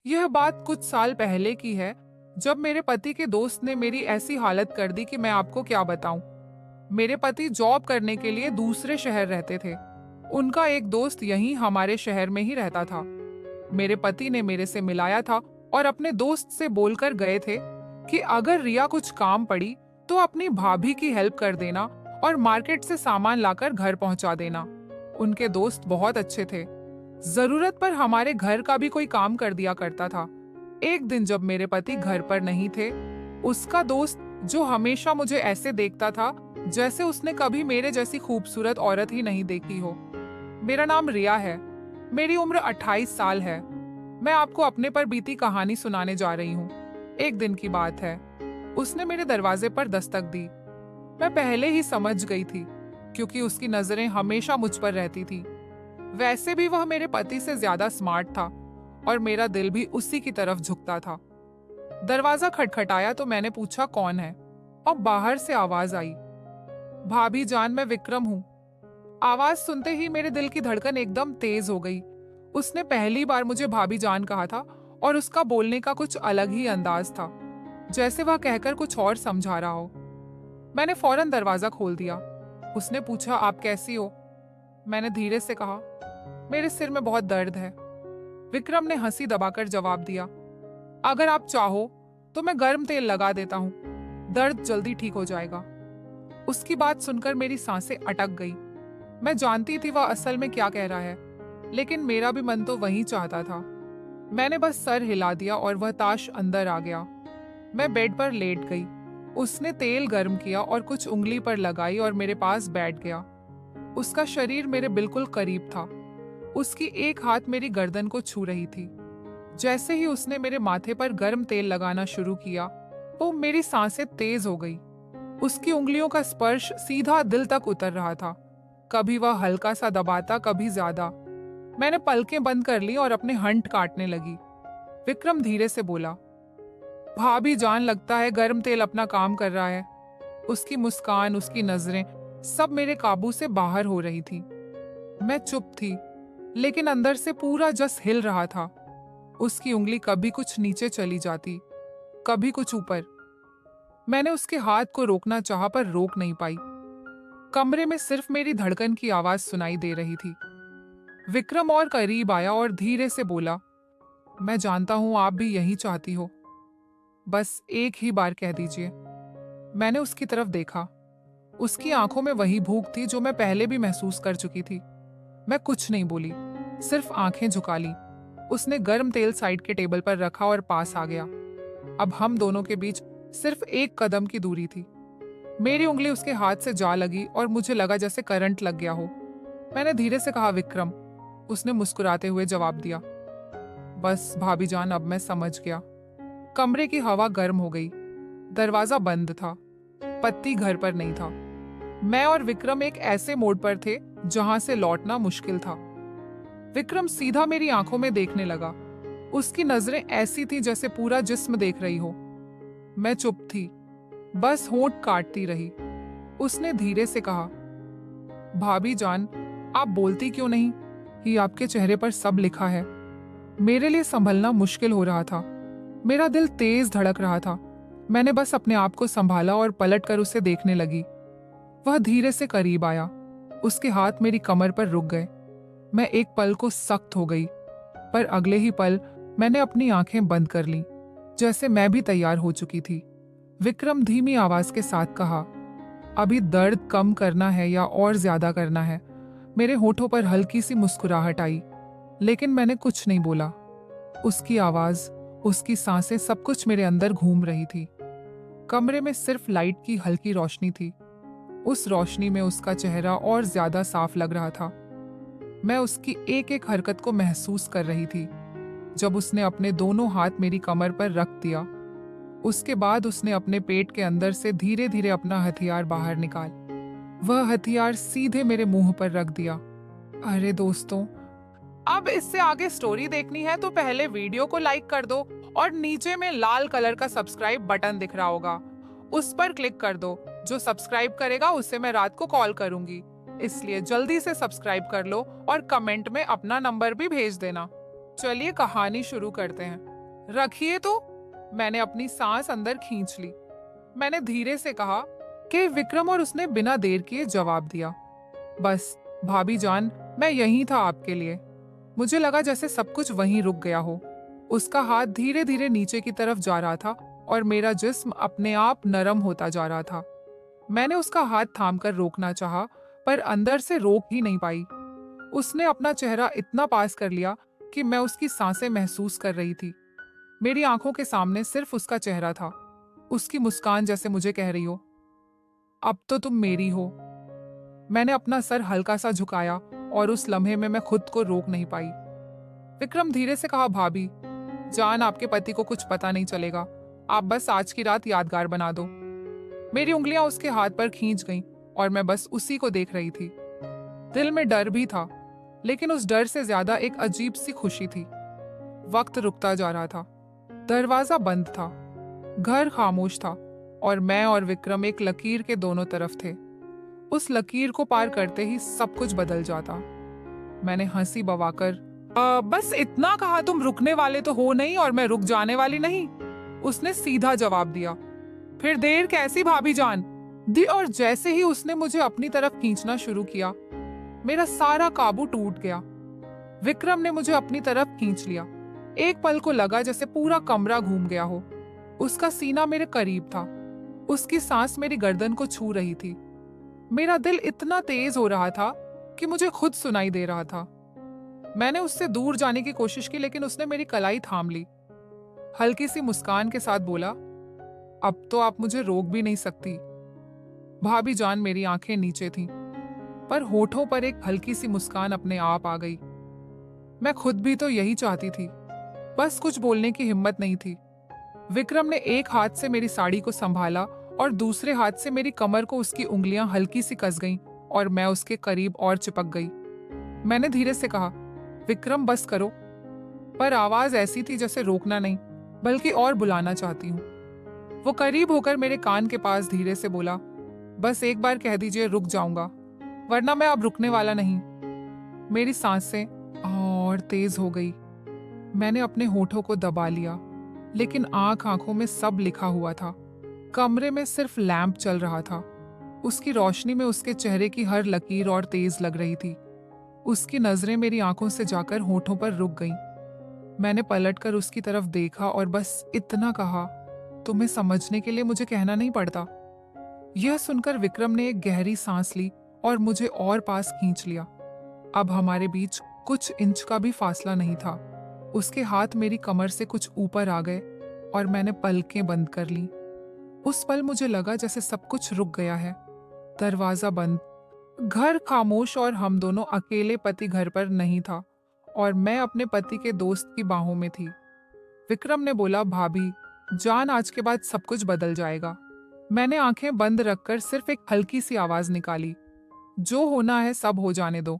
यह बात कुछ साल पहले की है, जब मेरे पति के दोस्त ने मेरी ऐसी हालत कर दी कि मैं आपको क्या बताऊं। मेरे पति जॉब करने के लिए दूसरे शहर रहते थे। उनका एक दोस्त यहीं हमारे शहर में ही रहता था। मेरे पति ने मेरे से मिलाया था और अपने दोस्त से बोलकर गए थे कि अगर रिया कुछ काम पड़ी तो अपनी भाभी की हेल्प कर देना और मार्केट से सामान लाकर घर पहुंचा देना। उनके दोस्त बहुत अच्छे थे, जरूरत पर हमारे घर का भी कोई काम कर दिया करता था। एक दिन जब मेरे पति घर पर नहीं थे, उसका दोस्त, जो हमेशा मुझे ऐसे देखता था जैसे उसने कभी मेरे जैसी खूबसूरत औरत ही नहीं देखी हो। मेरा नाम रिया है, मेरी उम्र 28 साल है। मैं आपको अपने पर बीती कहानी सुनाने जा रही हूँ। एक दिन की बात है, उसने मेरे दरवाजे पर दस्तक दी। मैं पहले ही समझ गई थी, क्योंकि उसकी नजरें हमेशा मुझ पर रहती थी। वैसे भी वह मेरे पति से ज्यादा स्मार्ट था और मेरा दिल भी उसी की तरफ झुकता था। दरवाजा खटखटाया तो मैंने पूछा कौन है, और बाहर से आवाज आई, भाभी जान, मैं विक्रम हूँ। आवाज सुनते ही मेरे दिल की धड़कन एकदम तेज हो गई। उसने पहली बार मुझे भाभी जान कहा था और उसका बोलने का कुछ अलग ही अंदाज था, जैसे वह कहकर कुछ और समझा रहा हो। मैंने फौरन दरवाजा खोल दिया। उसने पूछा, आप कैसी हो? मैंने धीरे से कहा, मेरे सिर में बहुत दर्द है। विक्रम ने हंसी दबाकर जवाब दिया, अगर आप चाहो तो मैं गर्म तेल लगा देता हूँ, दर्द जल्दी ठीक हो जाएगा। उसकी बात सुनकर मेरी सांसें अटक गई। मैं जानती थी वह असल में क्या कह रहा है, लेकिन मेरा भी मन तो वही चाहता था। मैंने बस सर हिला दिया और वह ताश अंदर आ गया। मैं बेड पर लेट गई। उसने तेल गर्म किया और कुछ उंगली पर लगाई और मेरे पास बैठ गया। उसका शरीर मेरे बिल्कुल करीब था। उसकी एक हाथ मेरी गर्दन को छू रही थी। जैसे ही उसने मेरे माथे पर गर्म तेल लगाना शुरू किया, वो मेरी सांसें तेज हो गई। उसकी उंगलियों का स्पर्श सीधा दिल तक उतर रहा था। कभी वह हल्का सा दबाता, कभी ज्यादा। मैंने पलकें बंद कर ली और अपने हंट काटने लगी। विक्रम धीरे से बोला, भाभी जान, लगता है गर्म तेल अपना काम कर रहा है। उसकी मुस्कान, उसकी नजरें, सब मेरे काबू से बाहर हो रही थी। मैं चुप थी, लेकिन अंदर से पूरा जस हिल रहा था। उसकी उंगली कभी कुछ नीचे चली जाती, कभी कुछ ऊपर। मैंने उसके हाथ को रोकना चाहा पर रोक नहीं पाई। कमरे में सिर्फ मेरी धड़कन की आवाज सुनाई दे रही थी। विक्रम और करीब आया और धीरे से बोला, मैं जानता हूं आप भी यही चाहती हो, बस एक ही बार कह दीजिए। मैंने उसकी तरफ देखा। उसकी आंखों में वही भूख थी जो मैं पहले भी महसूस कर चुकी थी। मैं कुछ नहीं बोली, सिर्फ आंखें झुका ली। उसने गर्म तेल साइड के टेबल पर रखा और पास आ गया। अब हम दोनों के बीच सिर्फ एक कदम की दूरी थी। मेरी उंगली उसके हाथ से जा लगी और मुझे लगा जैसे करंट लग गया हो। मैंने धीरे से कहा, विक्रम। उसने मुस्कुराते हुए जवाब दिया, बस भाभी जान, अब मैं समझ गया। कमरे की हवा गर्म हो गई। दरवाजा बंद था। पति घर पर नहीं था। मैं और विक्रम एक ऐसे मोड़ पर थे जहां से लौटना मुश्किल था। विक्रम सीधा मेरी आंखों में देखने लगा। उसकी नजरें ऐसी थी जैसे पूरा जिस्म देख रही हो। मैं चुप थी, बस होंठ काटती रही। उसने धीरे से कहा, भाभी जान, आप बोलती क्यों नहीं? ही आपके चेहरे पर सब लिखा है। मेरे लिए संभलना मुश्किल हो रहा था। मेरा दिल तेज धड़क रहा था। मैंने बस अपने आप को संभाला और पलटकर उसे देखने लगी। वह धीरे से करीब आया। उसके हाथ मेरी कमर पर रुक गए। मैं एक पल को सख्त हो गई, पर अगले ही पल मैंने अपनी आंखें बंद कर लीं, जैसे मैं भी तैयार हो चुकी थी। विक्रम धीमी आवाज के साथ कहा, अभी दर्द कम करना है या और ज्यादा करना है? मेरे होठों पर हल्की सी मुस्कुराहट आई, लेकिन मैंने कुछ नहीं बोला। उसकी आवाज, उसकी सांसें, सब कुछ मेरे अंदर घूम रही थी। कमरे में सिर्फ लाइट की हल्की रोशनी थी। उस रोशनी में उसका चेहरा और ज्यादा साफ लग रहा था। मैं उसकी एक एक हरकत को महसूस कर रही थी। जब उसने अपने दोनों हाथ मेरी कमर पर रख दिया, उसके बाद उसने अपने पेट के अंदर से धीरे धीरे अपना हथियार बाहर निकाल वह हथियार सीधे मेरे मुंह पर रख दिया। अरे दोस्तों, अब इससे आगे स्टोरी देखनी है तो पहले वीडियो को लाइक कर दो और नीचे में लाल कलर का सब्सक्राइब बटन दिख रहा होगा, उस पर क्लिक कर दो। जो सब्सक्राइब करेगा उससे मैं रात को कॉल करूंगी, इसलिए जल्दी से सब्सक्राइब कर लो और कमेंट में अपना नंबर भी भेज देना। चलिए कहानी शुरू करते हैं। रखिए तो। मैंने अपनी सांस अंदर खींच ली। मैंने धीरे से कहा कि विक्रम, और उसने बिना देर किए जवाब दिया, बस भाभी जान, मैं यहीं था आपके लिए। मुझे लगा जैसे सब कुछ वहीं रुक गया हो। उसका हाथ धीरे धीरे नीचे की तरफ जा रहा था और मेरा जिस्म अपने आप नरम होता जा रहा था। मैंने उसका हाथ थामकर रोकना चाहा, पर अंदर से रोक ही नहीं पाई। उसने अपना चेहरा इतना पास कर लिया कि मैं उसकी सांसें महसूस कर रही थी। मेरी आंखों के सामने सिर्फ उसका चेहरा था, उसकी मुस्कान जैसे मुझे कह रही हो, अब तो तुम मेरी हो। मैंने अपना सर हल्का सा झुकाया और उस लम्हे में मैं खुद को रोक नहीं पाई। विक्रम धीरे से कहा, भाभी जान, आपके पति को कुछ पता नहीं चलेगा। आप बस आज की रात यादगार बना दो। मेरी उंगलियां उसके हाथ पर खींच गईं और मैं बस उसी को देख रही थी। दिल में डर भी था, लेकिन उस डर से ज्यादा एक अजीब सी खुशी थी। वक्त रुकता जा रहा था। दरवाजा बंद था, घर खामोश था और मैं और विक्रम एक लकीर के दोनों तरफ थे। उस लकीर को पार करते ही सब कुछ बदल जाता। मैंने हंसी बवाकर, बस इतना कहा, तुम रुकने वाले तो हो नहीं और मैं रुक जाने वाली नहीं। उसने सीधा जवाब दिया, फिर देर कैसी भाभी जान दी। और जैसे ही उसने मुझे अपनी तरफ खींचना शुरू किया, मेरा सारा काबू टूट गया। विक्रम ने मुझे अपनी तरफ खींच लिया। एक पल को लगा जैसे पूरा कमरा घूम गया हो। उसका सीना मेरे करीब था, उसकी सांस मेरी गर्दन को छू रही थी। मेरा दिल इतना तेज हो रहा था कि मुझे खुद सुनाई दे रहा था। मैंने उससे दूर जाने की कोशिश की, लेकिन उसने मेरी कलाई थाम ली। हल्की सी मुस्कान के साथ बोला, अब तो आप मुझे रोक भी नहीं सकती। भाभी जान, मेरी आंखें नीचे थीं, पर होठों पर एक हल्की सी मुस्कान अपने आप आ गई। मैं खुद भी तो यही चाहती थी, बस कुछ बोलने की हिम्मत नहीं थी। विक्रम ने एक हाथ से मेरी साड़ी को संभाला और दूसरे हाथ से मेरी कमर को उसकी उंगलियां हल्की सी कस गईं और मैं उसके करीब और चिपक गई। मैंने धीरे से कहा, विक्रम बस करो, पर आवाज ऐसी थी जैसे रोकना नहीं बल्कि और बुलाना चाहती हूँ। वो करीब होकर मेरे कान के पास धीरे से बोला, बस एक बार कह दीजिए, रुक जाऊंगा, वरना मैं अब रुकने वाला नहीं। मेरी सांसें और तेज हो गई। मैंने अपने होठों को दबा लिया, लेकिन आंखों में सब लिखा हुआ था। कमरे में सिर्फ लैंप चल रहा था। उसकी रोशनी में उसके चेहरे की हर लकीर और तेज लग रही थी। उसकी नजरें मेरी आंखों से जाकर होठों पर रुक गईं। मैंने पलटकर उसकी तरफ देखा और बस इतना कहा, तुम्हें समझने के लिए मुझे कहना नहीं पड़ता। यह सुनकर विक्रम ने एक गहरी सांस ली और मुझे और पास खींच लिया। अब हमारे बीच कुछ इंच का भी फासला नहीं था। उसके हाथ मेरी कमर से कुछ ऊपर आ गए और मैंने पलकें बंद कर ली। उस पल मुझे लगा जैसे सब कुछ रुक गया है। दरवाजा बंद, घर खामोश और हम दोनों अकेले। पति घर पर नहीं था और मैं अपने पति के दोस्त की बाहों में थी। विक्रम ने बोला, भाभी जान, आज के बाद सब कुछ बदल जाएगा। मैंने आंखें बंद रखकर सिर्फ एक हल्की सी आवाज निकाली, जो होना है सब हो जाने दो।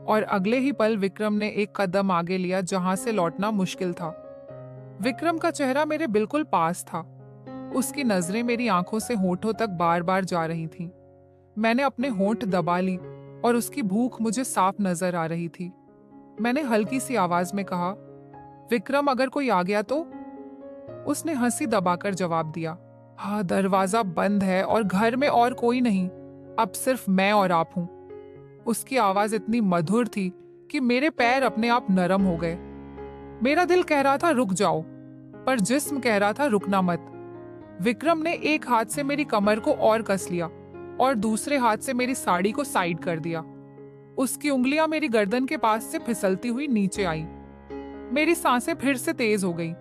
और अगले ही पल विक्रम ने एक कदम आगे लिया जहां से लौटना मुश्किल था। विक्रम का चेहरा मेरे बिल्कुल पास था। उसकी नजरें मेरी आंखों से होठों तक बार बार जा रही थीं। मैंने अपने होंठ दबा ली और उसकी भूख मुझे साफ नजर आ रही थी। मैंने हल्की सी आवाज में कहा, विक्रम अगर कोई आ गया तो? उसने हंसी दबाकर जवाब दिया, हाँ, दरवाजा बंद है और घर में और कोई नहीं, अब सिर्फ मैं और आप हूं। उसकी आवाज इतनी मधुर थी कि मेरे पैर अपने आप नरम हो गए। मेरा दिल कह रहा था रुक जाओ, पर जिस्म कह रहा था रुकना मत। विक्रम ने एक हाथ से मेरी कमर को और कस लिया और दूसरे हाथ से मेरी साड़ी को साइड कर दिया। उसकी उंगलियां मेरी गर्दन के पास से फिसलती हुई नीचे आई। मेरी सांसें फिर से तेज हो गई।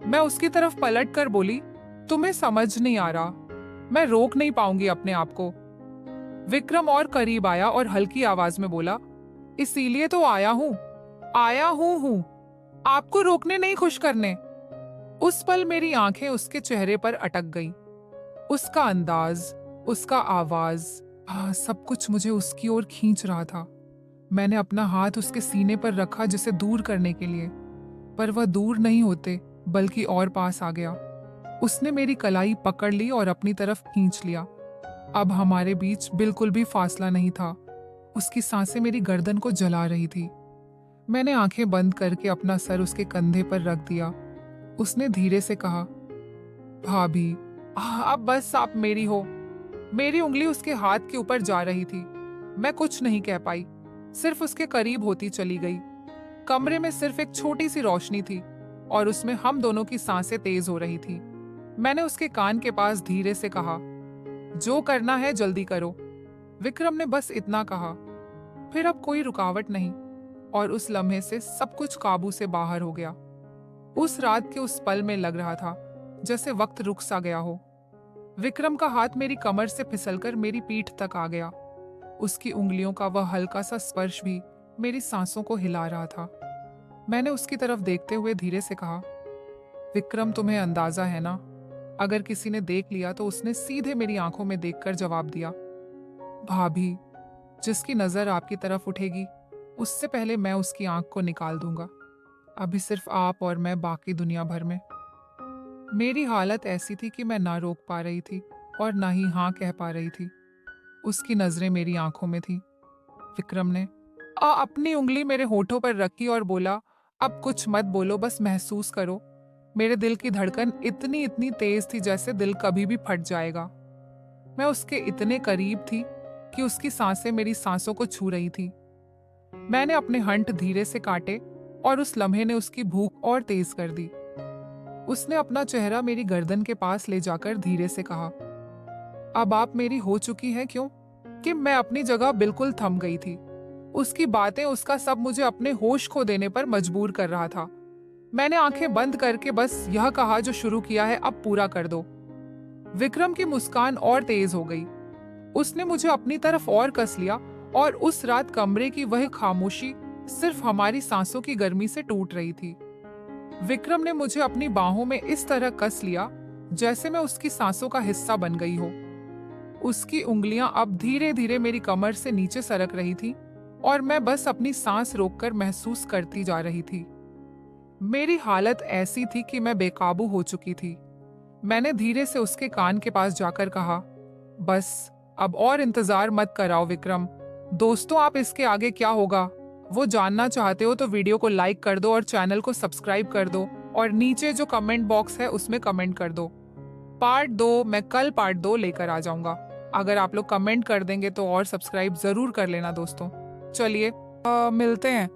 मैं उसकी तरफ पलट कर बोली, तुम्हें समझ नहीं आ रहा, मैं रोक नहीं पाऊंगी अपने आप को। विक्रम और करीब आया और हल्की आवाज में बोला, इसीलिए तो आया हूं, आपको रोकने नहीं, खुश करने। उस पल मेरी आंखें उसके चेहरे पर अटक गईं। उसका अंदाज, उसका आवाज, सब कुछ मुझे उसकी ओर खींच रहा था। मैंने अपना हाथ उसके सीने पर रखा जिसे दूर करने के लिए, पर वह दूर नहीं होते बल्कि और पास आ गया। उसने मेरी कलाई पकड़ ली और अपनी तरफ खींच लिया। अब हमारे बीच बिल्कुल भी फासला नहीं था। उसकी सांसें मेरी गर्दन को जला रही थी। मैंने आंखें बंद करके अपना सर उसके कंधे पर रख दिया। उसने धीरे से कहा, भाभी अब बस आप मेरी हो। मेरी उंगली उसके हाथ के ऊपर जा रही थी। मैं कुछ नहीं कह पाई, सिर्फ उसके करीब होती चली गई। कमरे में सिर्फ एक छोटी सी रोशनी थी और उसमें हम दोनों की सांसें तेज हो रही थी। मैंने उसके कान के पास धीरे से कहा, जो करना है जल्दी करो। विक्रम ने बस इतना कहा। फिर अब कोई रुकावट नहीं और उस लम्हे से सब कुछ काबू से बाहर हो गया। उस रात के उस पल में लग रहा था जैसे वक्त रुक सा गया हो। विक्रम का हाथ मेरी कमर से फिसलकर मेरी पीठ तक आ गया। उसकी उंगलियों का वह हल्का सा स्पर्श भी मेरी सांसों को हिला रहा था। मैंने उसकी तरफ देखते हुए धीरे से कहा, विक्रम तुम्हें अंदाजा है ना? अगर किसी ने देख लिया तो उसने सीधे मेरी आंखों में देखकर जवाब दिया, भाभी, जिसकी नजर आपकी तरफ उठेगी उससे पहले मैं उसकी आंख को निकाल दूंगा। अभी सिर्फ आप और मैं बाकी दुनिया भर में। मेरी हालत ऐसी थी कि मैं ना रोक पा रही थी और ना ही हाँ कह पा रही थी। उसकी नजरें मेरी आंखों में थी। विक्रम ने अपनी उंगली मेरे होठों पर रखी और बोला, अब कुछ मत बोलो, बस महसूस करो। मेरे दिल की धड़कन इतनी इतनी तेज थी जैसे दिल कभी भी फट जाएगा। मैं उसके इतने करीब थी कि उसकी सांसें मेरी सांसों को छू रही थी। मैंने अपने हंट धीरे से काटे और उस लम्हे ने उसकी भूख और तेज कर दी। उसने अपना चेहरा मेरी गर्दन के पास ले जाकर धीरे से कहा, अब आप मेरी हो चुकी हैं क्यों? कि मैं अपनी जगह बिल्कुल थम गई थी। उसकी बातें, उसका सब मुझे अपने होश खो देने पर मजबूर कर रहा था। मैंने आंखें बंद करके बस यह कहा, जो शुरू किया है अब पूरा कर दो। विक्रम की मुस्कान और तेज हो गई। उसने मुझे अपनी तरफ और कस लिया और उस रात कमरे की वह खामोशी सिर्फ हमारी सांसों की गर्मी से टूट रही थी। विक्रम ने मुझे अपनी बाहों में इस तरह कस लिया जैसे मैं उसकी सांसों का हिस्सा बन गई हो। उसकी उंगलियां अब धीरे धीरे मेरी कमर से नीचे सरक रही थी और मैं बस अपनी सांस रोककर महसूस करती जा रही थी। मेरी हालत ऐसी थी कि मैं बेकाबू हो चुकी थी। मैंने धीरे से उसके कान के पास जाकर कहा, बस अब और इंतजार मत कराओ विक्रम। दोस्तों, आप इसके आगे क्या होगा वो जानना चाहते हो तो वीडियो को लाइक कर दो और चैनल को सब्सक्राइब कर दो और नीचे जो कमेंट बॉक्स है उसमें कमेंट कर दो। पार्ट 2 मैं कल पार्ट 2 लेकर आ जाऊंगा। अगर आप लोग कमेंट कर देंगे तो और सब्सक्राइब जरूर कर लेना दोस्तों। चलिए मिलते हैं।